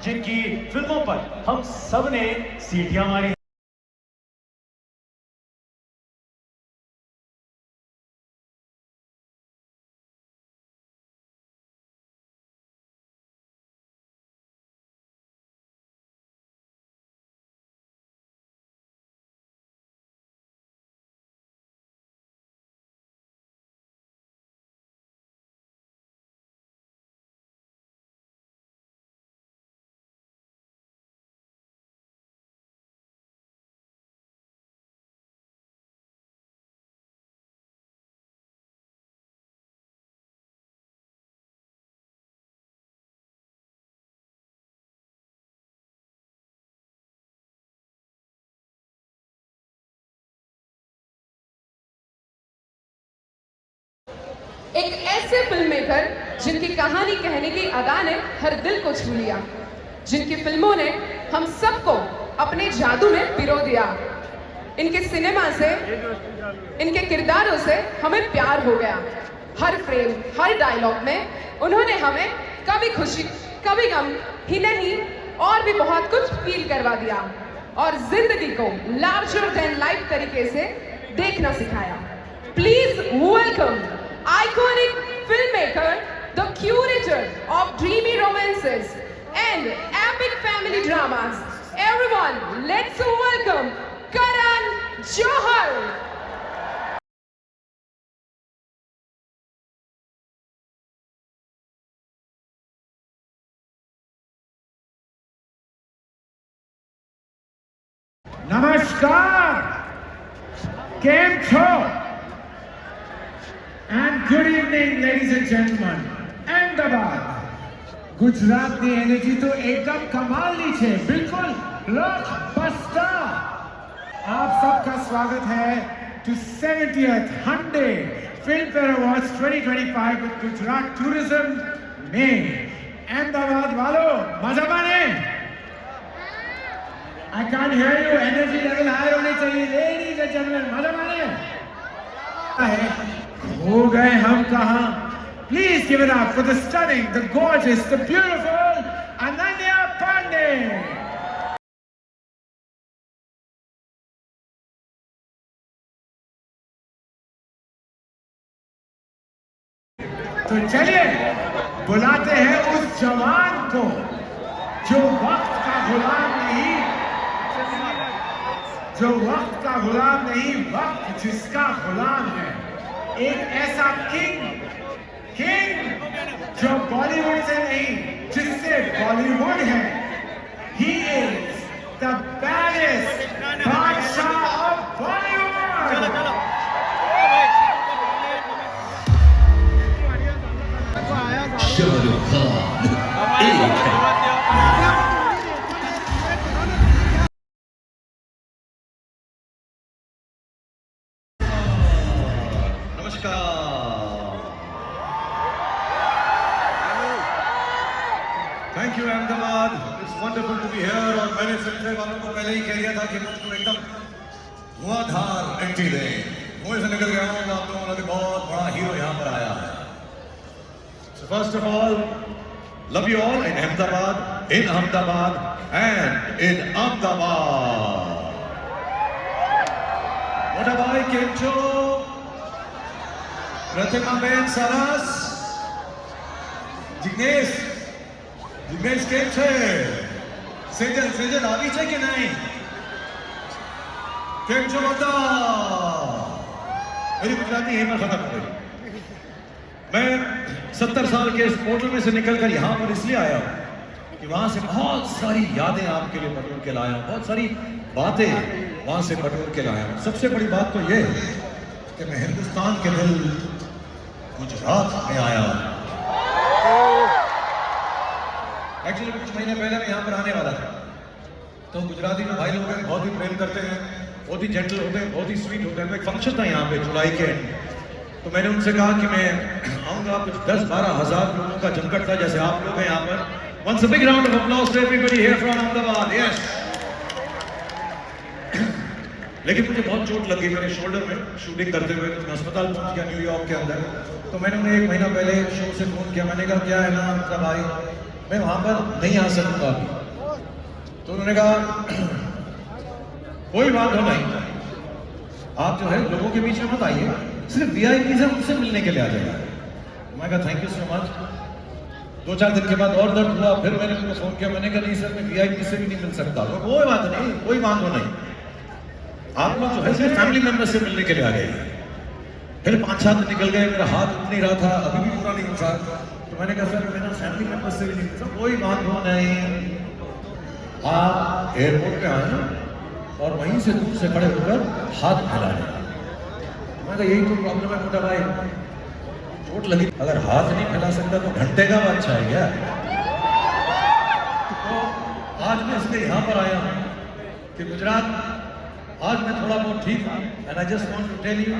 जिनकी फिल्मों पर हम सब ने सीटियां मारी। एक ऐसे फिल्म मेकर जिनकी कहानी कहने की अदा ने हर दिल को छू लिया, जिनकी फिल्मों ने हम सबको अपने जादू में पिरो दिया। इनके सिनेमा से, इनके किरदारों से हमें प्यार हो गया। हर फ्रेम, हर डायलॉग में उन्होंने हमें कभी खुशी कभी गम ही नहीं और भी बहुत कुछ फील करवा दिया और जिंदगी को लार्जर देन लाइफ तरीके से देखना सिखाया। Please welcome iconic filmmaker, the curator of dreamy romances and epic family dramas. Everyone, let's welcome Karan Johar. नमस्कार, केम छो? And good evening, ladies and gentlemen. Ahmedabad, Gujarat की एनर्जी तो एकदम कमाल ली छे, बिल्कुल ब्लॉकबस्टर। आप सबका स्वागत है to 70th Hyundai Filmfare Awards 2025 with Gujarat tourism में। अहमदाबाद वालों, मजा माने? I can't hear you. Energy level high होनी चाहिए, ladies and gentlemen. मजा माने? हो गए हम कहां? Please give it up for the stunning, the gorgeous, the beautiful Ananya Pandey. तो चलिए बुलाते हैं उस जवान को जो वक्त का गुलाम नहीं, वक्त जिसका गुलाम है। एक ऐसा किंग जो बॉलीवुड से नहीं, जिससे बॉलीवुड है। He is the baddest badshah of Bollywood. Shahrukh Khan एक है। Thank you Ahmedabad, it's wonderful to be here. और मैंने फिल्म वालों को पहले ही कह दिया था कि मुझको एकदम धुआंधार एंट्री दें। मुंह से निकल गया हूँ, आप लोगों ने बहुत बड़ा हीरो यहाँ पर आया है। So first of all, love you all in Ahmedabad, and in Ahmedabad. What have I came to? Pratima Ben Saras, Jignesh કેમ છે? સેજલ આવી છે કે નહીં? કેમ છો બધા? मेरी गुजराती यहीं पर खत्म हो गई। मैं 70 साल के इस पोर्टल में से निकलकर यहाँ पर इसलिए आया हूँ कि वहाँ से बहुत सारी यादें आपके लिए बटोर के लाया हूँ, बहुत सारी बातें वहाँ से बटोर के लाया हूँ। सबसे बड़ी बात तो ये है कि मैं हिंदुस्तान के दिल गुजरात में आया हूँ। एक्चुअली कुछ महीने पहले मैं यहाँ पर आने वाला था, तो गुजराती जो भाई लोग हैं बहुत ही प्रेम करते हैं, बहुत ही जेंटल होते हैं, बहुत ही स्वीट होते हैं। तो एक फंक्शन था यहाँ पे जुलाई के एंड, तो मैंने उनसे कहा कि मैं आऊँगा। कुछ 10-12 हज़ार लोगों का जमघट था, जैसे आप लोग हैं यहाँ पर। Once a big round of applause to everybody here from Ahmedabad. Yes. लेकिन मुझे बहुत चोट लगी मेरे शोल्डर में शूटिंग करते हुए, तो मैं अस्पताल पहुँच गया न्यूयॉर्क के अंदर। तो मैंने उन्हें 1 महीना पहले शो से फ़ोन किया, मैंने कहा क्या है ना मतलब भाई, मैं वहाँ पर नहीं आ सकूंगा अभी। तो उन्होंने कहा कोई बात हो नहीं, आप जो है लोगों के बीच में मत आइए, सिर्फ वीआईपी से उनसे मिलने के लिए आ जाइए। मैं कहा थैंक यू सो मच। 2-4 दिन के बाद और दर्द हुआ, फिर मैंने उनको फोन किया, मैंने कहा नहीं सर मैं वीआईपी से भी नहीं मिल सकता। तो कोई बात नहीं, कोई बात हो नहीं, आप लोग जो है सिर्फ फैमिली मेंबर से मिलने के लिए आ गए। फिर 5-7 दिन निकल गए, मेरा हाथ उठ नहीं रहा था, अभी भी पूरा नहीं उठा। तो मैंने कहा सर मेरा फैमिली मेंबर से भी नहीं मिल सकता। कोई बात हो नहीं, आप एयरपोर्ट पे आए और वहीं से दूर से खड़े होकर हाथ फैला रहे। मैं कहा यही तो प्रॉब्लम है मोटा भाई, चोट लगी, अगर हाथ नहीं फैला सकता तो घंटे का बादशाह है क्या? तो आज मैं इसलिए यहाँ पर आया हूँ कि गुजरात आज मैं थोड़ा बहुत ठीक हूँ। And I just want to tell you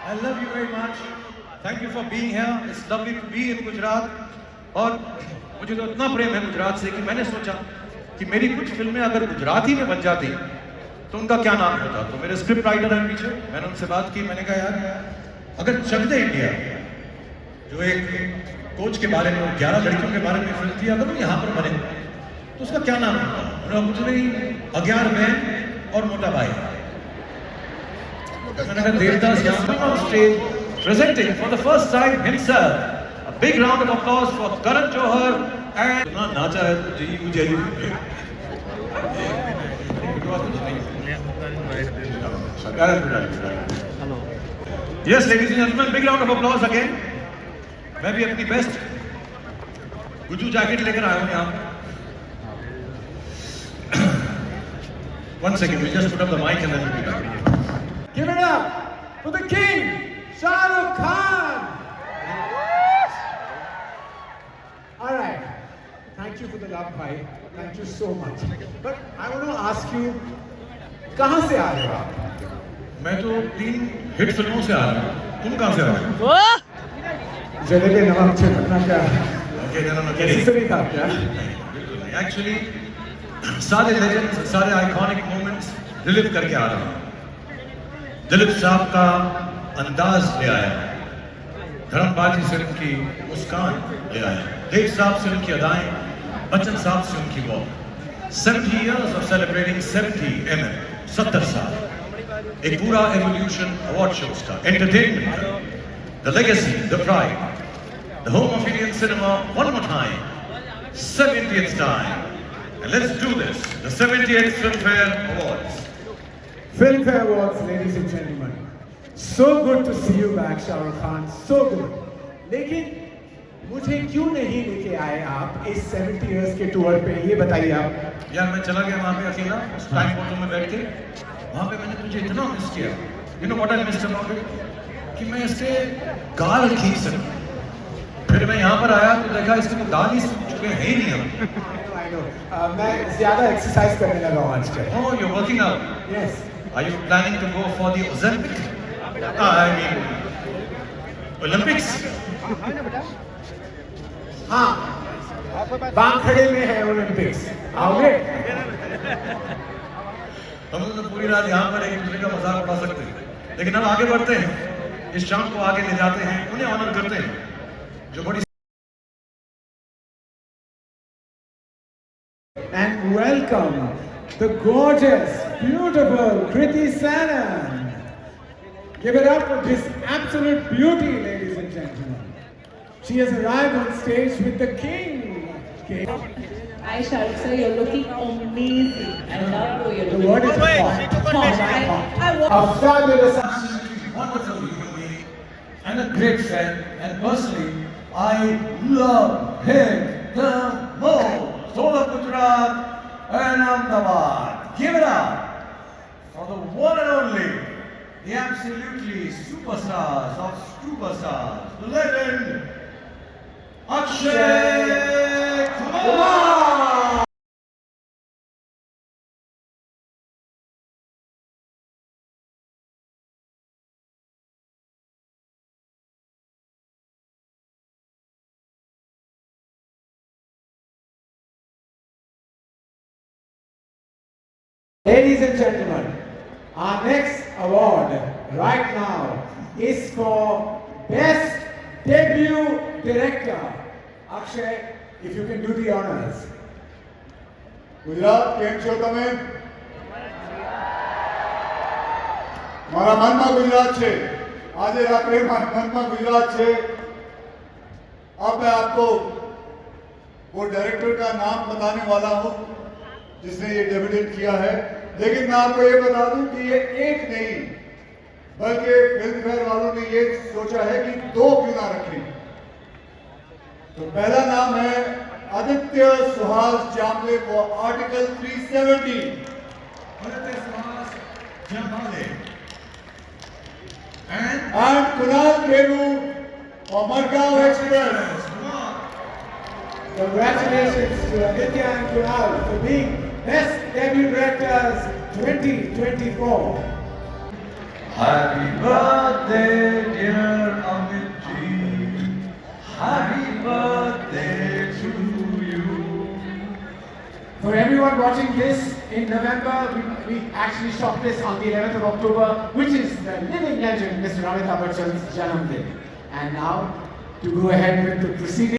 I love you very much, thank you for being here, it's lovely to be in Gujarat. और मुझे तो इतना प्रेम है गुजरात से कि मैंने सोचा कि मेरी कुछ फिल्में अगर गुजराती में बन जाती तो उनका क्या नाम होता। तो मेरे स्क्रिप्ट राइटर हैं पीछे, मैंने उनसे बात की, मैंने कहा यार अगर चक दे इंडिया जो एक कोच के बारे में 11 लड़कियों के बारे में फिल्म थी, अगर वो यहाँ पर बने तो उसका क्या नाम होता? उन्होंने कुछ नहीं, अज्ञान बहन और मोटा भाई। मैंने कहा देवदास यहाँ on stage presenting for the first time himself, a big round of applause for Karan Johar and नाचा है तो जी मुझे Yes, ladies and gentlemen, big round of applause again. मैं भी अपनी बेस्ट गुजू जैकेट लेकर आया हूँ यहाँ। One second, we just put up the mic and then we'll be done. Give it up for the king, Shah Rukh Khan. All right. Thank you for the love, bhai. Thank you so much. But I want to ask you, कहाँ से आ रहे हो आप? मैं तो 3 hit फिल्मों से आ रहा हूँ, तुम कहाँ से आ रहे हो? जलेबी नमक छिड़कना क्या? Okay, no, no, नेसेसरी था क्या? Actually, सारे लेजेंड्स, सारे आइकॉनिक मोमेंट्स रिलीव करके आ रहा हूँ। दिलीप साहब का अंदाज ले आया, धर्मबाजी से उनकी मुस्कान ले आया, देव साहब से उनकी अदाएं, बच्चन साहब से उनकी walk. 70 years of celebrating 70 mm, 70 साल, एक पूरा एवोल्यूशन अवार्ड शोज का, एंटरटेनमेंट का, the legacy, the pride, the home of Indian cinema, one more time, 70th time. And let's do this, the 78th Filmfare Awards. Filmfare Awards, ladies and gentlemen. So good to see you back, Shah Rukh Khan. So good. लेकिन मुझे क्यों नहीं लेके आए आप इस 70 years के tour पे, ये बताइए आप। यार मैं चला गया वहाँ पे अकेला, उस टाइम फोटो में बैठ के, वहाँ पे मैंने तुझे इतना मिस किया। You know what I missed about it? कि मैं इससे गाल खींच सकूं। फिर मैं यहाँ पर आया तो देखा इसके तो दाल ही सूख चुके हैं ही नहीं हम। मैं ज्यादा एक्सरसाइज करने लगा हूँ आजकल। Oh, you're working out. Yes. Are you planning to go for the Ozempic? I mean, Olympics? हाँ, बांखड़े में है ओलंपिक्स, आओगे? हम तो पूरी रात यहाँ पर एक दूसरे का मजाक उड़ा सकते हैं, लेकिन हम आगे बढ़ते हैं, इस शाम को आगे ले जाते हैं, उन्हें ऑनर करते हैं जो बड़ी। And welcome the gorgeous, beautiful Kriti Sanon. Give it up for this absolute beauty, ladies and gentlemen. She has arrived on stage with the king. Hi Shahrukh sir, you're looking amazing. I love the way you're The looking. word is hot. I want A fabulous. Absolutely wonderful human being and a great friend, and personally, I love him the most. Soul of Gujarat and Ahmedabad. Give it up for the one and only, the absolutely superstars of superstars, the legend, Akshay Kumar. Ladies and gentlemen, our next award right now is for Best Debut Director. Akshay, if you can do the honors. Gujarat કેમ છો તમે? મારા મનમાં ગુજરાત છે. આજે રાત્રે મનમાં ગુજરાત છે. अब मैं आपको वो डायरेक्टर का नाम बताने वाला हूँ जिसने ये डेब्यूटेट किया है, लेकिन मैं आपको ये बता दूं कि ये एक नहीं बल्कि फिल्म फेयर वालों ने ये सोचा है कि 2 क्यों ना रखें. तो पहला नाम है Aditya Suhas Jamle for article 370. Aditya Suhas Jamle and Kunal Kheru for Margao Express. Congratulations to Aditya and Kunal for being Best Debut Directors 2024. Happy birthday, dear Amit ji. Happy birthday to you. For everyone watching this in November, we actually shot this on the 11th of October, which is the living legend, Mr. Amitabh Bachchan's Janam Day. And now, to go ahead with the proceedings.